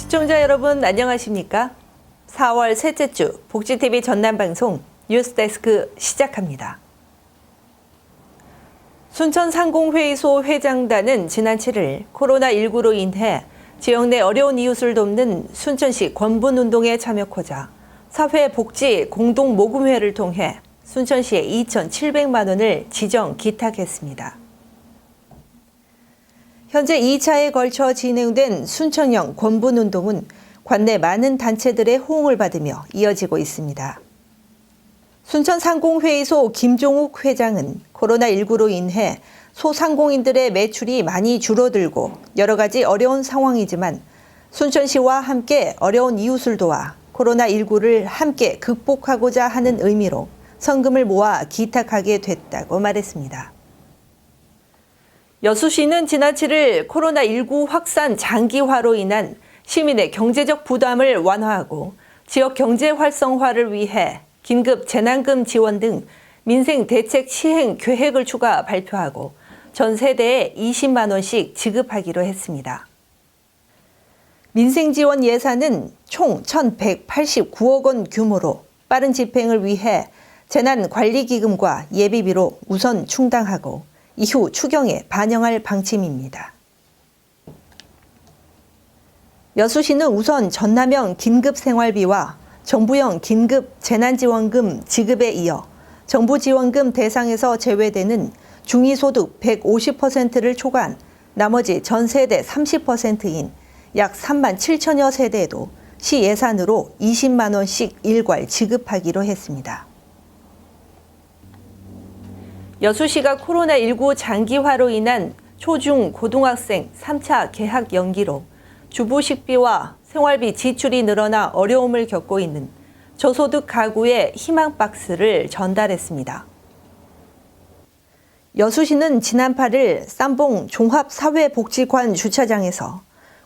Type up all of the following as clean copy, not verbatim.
시청자 여러분 안녕하십니까? 4월 셋째 주 복지TV 전남방송 뉴스데스크 시작합니다. 순천상공회의소 회장단은 지난 7일 코로나19로 인해 지역 내 어려운 이웃을 돕는 순천시 권분운동에 참여하고자 사회복지 공동모금회를 통해 순천시에 2,700만 원을 지정 기탁했습니다. 현재 2차에 걸쳐 진행된 순천형 권분운동은 관내 많은 단체들의 호응을 받으며 이어지고 있습니다. 순천상공회의소 김종욱 회장은 코로나19로 인해 소상공인들의 매출이 많이 줄어들고 여러 가지 어려운 상황이지만 순천시와 함께 어려운 이웃을 도와 코로나19를 함께 극복하고자 하는 의미로 성금을 모아 기탁하게 됐다고 말했습니다. 여수시는 지난 7일 코로나19 확산 장기화로 인한 시민의 경제적 부담을 완화하고 지역 경제 활성화를 위해 긴급 재난금 지원 등 민생 대책 시행 계획을 추가 발표하고 전 세대에 20만 원씩 지급하기로 했습니다. 민생 지원 예산은 총 1,189억 원 규모로 빠른 집행을 위해 재난관리기금과 예비비로 우선 충당하고 이후 추경에 반영할 방침입니다. 여수시는 우선 전남형 긴급생활비와 정부형 긴급재난지원금 지급에 이어 정부지원금 대상에서 제외되는 중위소득 150%를 초과한 나머지 전 세대 30%인 약 3만 7천여 세대에도 시 예산으로 20만 원씩 일괄 지급하기로 했습니다. 여수시가 코로나19 장기화로 인한 초중 고등학생 3차 개학 연기로 주부식비와 생활비 지출이 늘어나 어려움을 겪고 있는 저소득 가구에 희망박스를 전달했습니다. 여수시는 지난 8일 쌈봉 종합사회복지관 주차장에서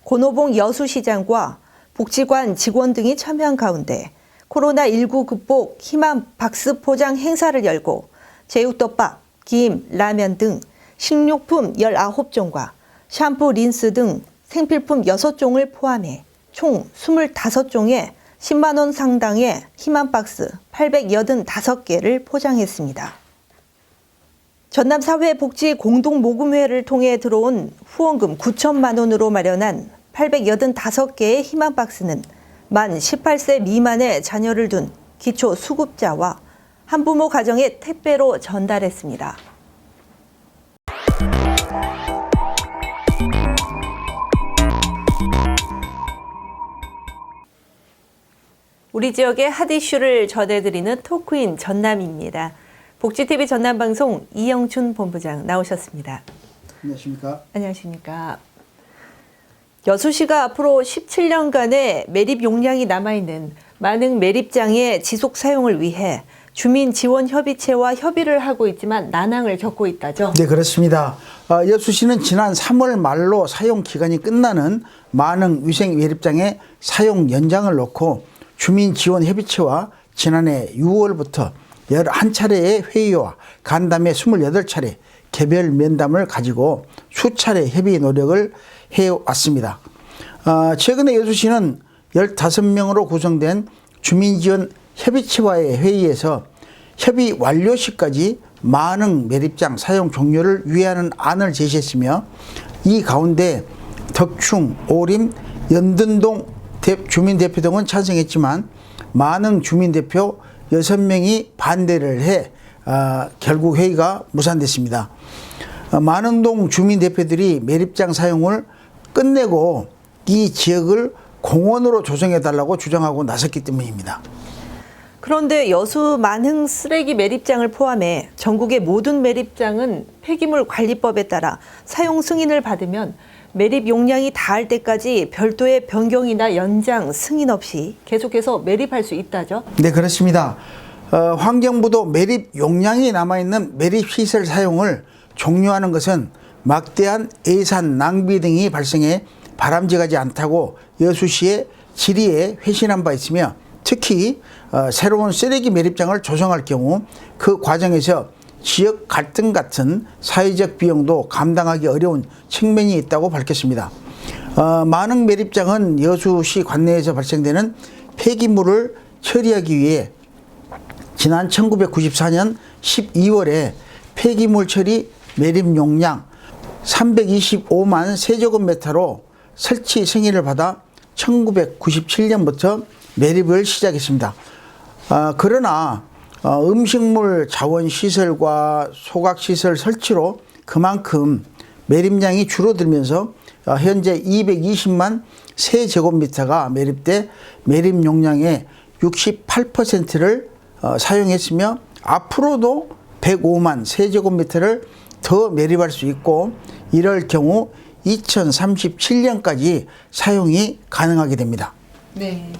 권오봉 여수시장과 복지관 직원 등이 참여한 가운데 코로나19 극복 희망박스 포장 행사를 열고 제육덮밥, 김, 라면 등 식료품 19종과 샴푸, 린스 등 생필품 6종을 포함해 총 25종에 10만 원 상당의 희망박스 885개를 포장했습니다. 전남사회복지 공동모금회를 통해 들어온 후원금 9천만 원으로 마련한 885개의 희망박스는 만 18세 미만의 자녀를 둔 기초수급자와 한부모 가정에 택배로 전달했습니다. 우리 지역의 핫 이슈를 전해드리는 토크인 전남입니다. 복지TV 전남방송 이영춘 본부장 나오셨습니다. 안녕하십니까? 안녕하십니까? 여수시가 앞으로 17년간의 매립 용량이 남아있는 많은 매립장의 지속 사용을 위해 주민지원협의체와 협의를 하고 있지만 난항을 겪고 있다죠? 네, 그렇습니다. 여수시는 지난 3월 말로 사용 기간이 끝나는 많은 위생 매립장의 사용 연장을 놓고 주민지원협의체와 지난해 6월부터 11차례의 회의와 간담회 28차례 개별 면담을 가지고 수차례 협의 노력을 해왔습니다. 최근에 여수시는 15명으로 구성된 주민지원협의체와의 회의에서 협의 완료 시까지 많은 매립장 사용 종료를 유예하는 안을 제시했으며 이 가운데 덕충, 오림, 연든동 주민대표 등은 찬성했지만 많은 주민대표 6명이 반대를 해 결국 회의가 무산됐습니다. 만흥동 주민대표들이 매립장 사용을 끝내고 이 지역을 공원으로 조성해달라고 주장하고 나섰기 때문입니다. 그런데 여수 만흥 쓰레기 매립장을 포함해 전국의 모든 매립장은 폐기물 관리법에 따라 사용 승인을 받으면 매립 용량이 닿을 때까지 별도의 변경이나 연장 승인 없이 계속해서 매립할 수 있다죠? 네, 그렇습니다. 환경부도 매립 용량이 남아있는 매립시설 사용을 종료하는 것은 막대한 예산 낭비 등이 발생해 바람직하지 않다고 여수시의 질의에 회신한 바 있으며 특히 새로운 쓰레기 매립장을 조성할 경우 그 과정에서 지역 갈등 같은 사회적 비용도 감당하기 어려운 측면이 있다고 밝혔습니다. 만흥 매립장은 여수시 관내에서 발생되는 폐기물을 처리하기 위해 지난 1994년 12월에 폐기물 처리 매립 용량 325만 세제곱미터로 설치 승인을 받아 1997년부터 매립을 시작했습니다. 그러나 음식물 자원시설과 소각시설 설치로 그만큼 매립량이 줄어들면서 현재 220만 세제곱미터가 매립돼 매립 용량의 68%를 사용했으며 앞으로도 105만 세제곱미터를 더 매립할 수 있고 이럴 경우 2037년까지 사용이 가능하게 됩니다. 네.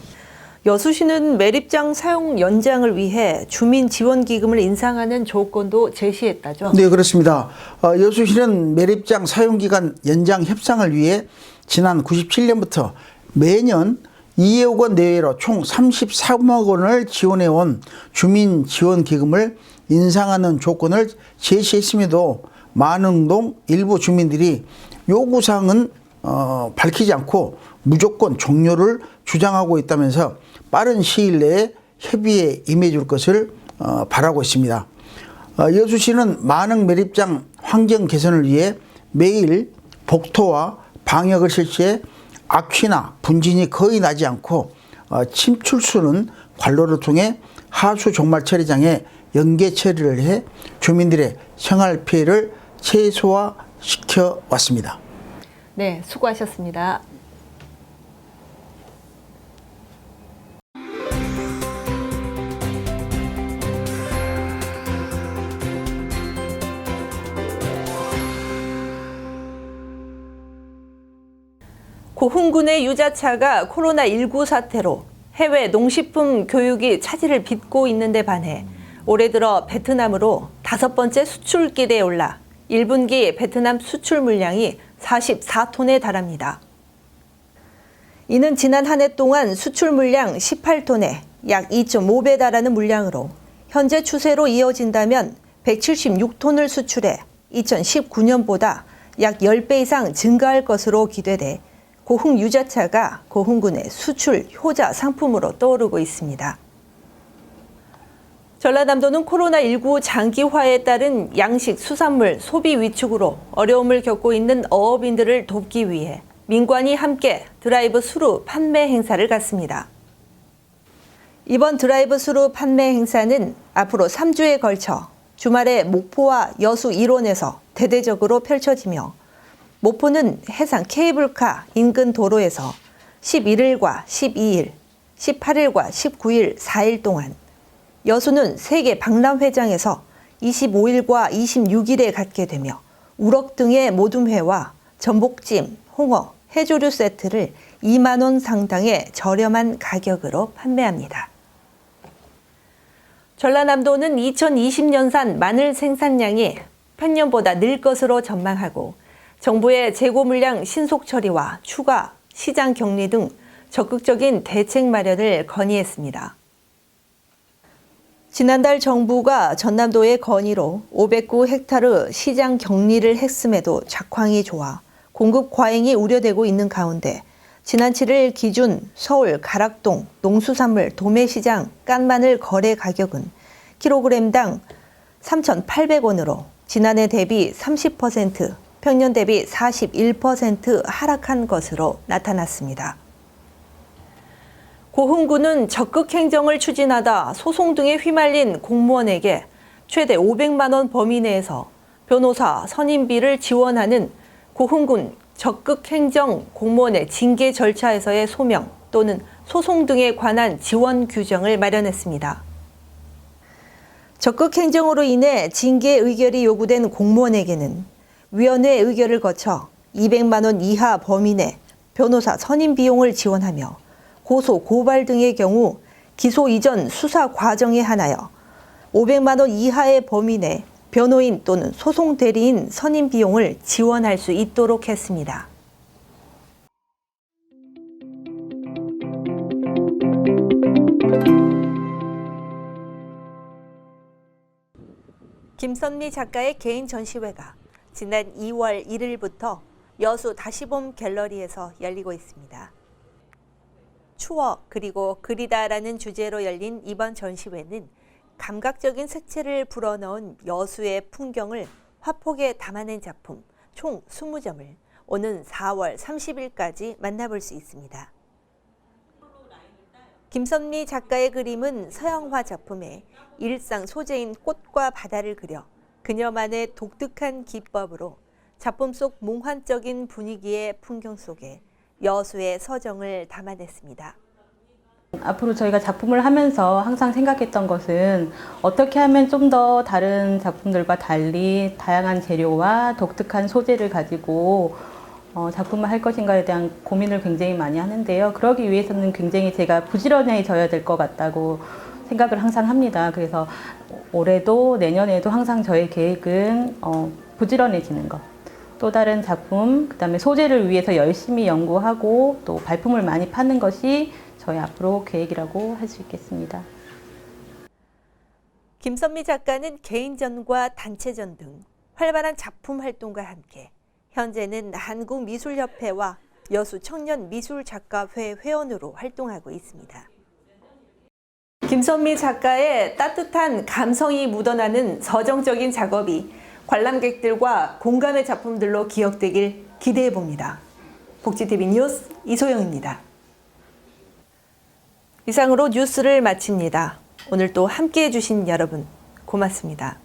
여수시는 매립장 사용 연장을 위해 주민지원기금을 인상하는 조건도 제시했다죠? 네, 그렇습니다. 여수시는 매립장 사용기간 연장 협상을 위해 지난 97년부터 매년 2억 원 내외로 총 33억 원을 지원해온 주민지원기금을 인상하는 조건을 제시했음에도 만흥동 일부 주민들이 요구사항은 밝히지 않고 무조건 종료를 주장하고 있다면서 빠른 시일 내에 협의에 임해줄 것을 바라고 있습니다. 여수시는 만흥 매립장 환경 개선을 위해 매일 복토와 방역을 실시해 악취나 분진이 거의 나지 않고 침출수는 관로를 통해 하수 종말 처리장에 연계 처리를 해 주민들의 생활 피해를 최소화시켜 왔습니다. 네, 수고하셨습니다. 고흥군의 유자차가 코로나19 사태로 해외 농식품 교육이 차질을 빚고 있는 데 반해 올해 들어 베트남으로 5번째 수출길에 올라 1분기 베트남 수출 물량이 44톤에 달합니다. 이는 지난 한 해 동안 수출 물량 18톤에 약 2.5배 달하는 물량으로 현재 추세로 이어진다면 176톤을 수출해 2019년보다 약 10배 이상 증가할 것으로 기대돼 고흥 유자차가 고흥군의 수출 효자 상품으로 떠오르고 있습니다. 전라남도는 코로나19 장기화에 따른 양식 수산물 소비 위축으로 어려움을 겪고 있는 어업인들을 돕기 위해 민관이 함께 드라이브 스루 판매 행사를 갖습니다. 이번 드라이브 스루 판매 행사는 앞으로 3주에 걸쳐 주말에 목포와 여수 일원에서 대대적으로 펼쳐지며 목포는 해상 케이블카 인근 도로에서 11일과 12일, 18일과 19일 4일 동안, 여수는 세계 박람회장에서 25일과 26일에 갖게 되며 우럭 등의 모둠회와 전복찜, 홍어, 해조류 세트를 2만 원 상당의 저렴한 가격으로 판매합니다. 전라남도는 2020년산 마늘 생산량이 평년보다 늘 것으로 전망하고 정부의 재고 물량 신속 처리와 추가 시장 격리 등 적극적인 대책 마련을 건의했습니다. 지난달 정부가 전남도의 건의로 509헥타르 시장 격리를 했음에도 작황이 좋아 공급 과잉이 우려되고 있는 가운데 지난 7일 기준 서울 가락동 농수산물 도매시장 깐마늘 거래 가격은 킬로그램당 3,800원으로 지난해 대비 30%, 평년 대비 41% 하락한 것으로 나타났습니다. 고흥군은 적극 행정을 추진하다 소송 등에 휘말린 공무원에게 최대 500만 원 범위 내에서 변호사 선임비를 지원하는 고흥군 적극 행정 공무원의 징계 절차에서의 소명 또는 소송 등에 관한 지원 규정을 마련했습니다. 적극 행정으로 인해 징계 의결이 요구된 공무원에게는 위원회 의결을 거쳐 200만 원 이하 범위 내 변호사 선임 비용을 지원하며 고소, 고발 등의 경우 기소 이전 수사 과정에 한하여 500만 원 이하의 범위 내 변호인 또는 소송 대리인 선임 비용을 지원할 수 있도록 했습니다. 김선미 작가의 개인 전시회가 지난 2월 1일부터 여수 다시봄 갤러리에서 열리고 있습니다. 추억 그리고 그리다라는 주제로 열린 이번 전시회는 감각적인 색채를 불어넣은 여수의 풍경을 화폭에 담아낸 작품 총 20점을 오는 4월 30일까지 만나볼 수 있습니다. 김선미 작가의 그림은 서양화 작품에 일상 소재인 꽃과 바다를 그려 그녀만의 독특한 기법으로 작품 속 몽환적인 분위기의 풍경 속에 여수의 서정을 담아냈습니다. 앞으로 저희가 작품을 하면서 항상 생각했던 것은 어떻게 하면 좀 더 다른 작품들과 달리 다양한 재료와 독특한 소재를 가지고 작품을 할 것인가에 대한 고민을 굉장히 많이 하는데요. 그러기 위해서는 굉장히 제가 부지런해져야 될 것 같다고 생각을 항상 합니다. 그래서 올해도 내년에도 항상 저의 계획은 부지런해지는 것. 또 다른 작품, 그다음에 소재를 위해서 열심히 연구하고 또 발품을 많이 파는 것이 저희 앞으로 계획이라고 할 수 있겠습니다. 김선미 작가는 개인전과 단체전 등 활발한 작품 활동과 함께 현재는 한국미술협회와 여수청년미술작가회 회원으로 활동하고 있습니다. 김선미 작가의 따뜻한 감성이 묻어나는 서정적인 작업이 관람객들과 공감의 작품들로 기억되길 기대해 봅니다. 복지TV 뉴스 이소영입니다. 이상으로 뉴스를 마칩니다. 오늘 또 함께해 주신 여러분 고맙습니다.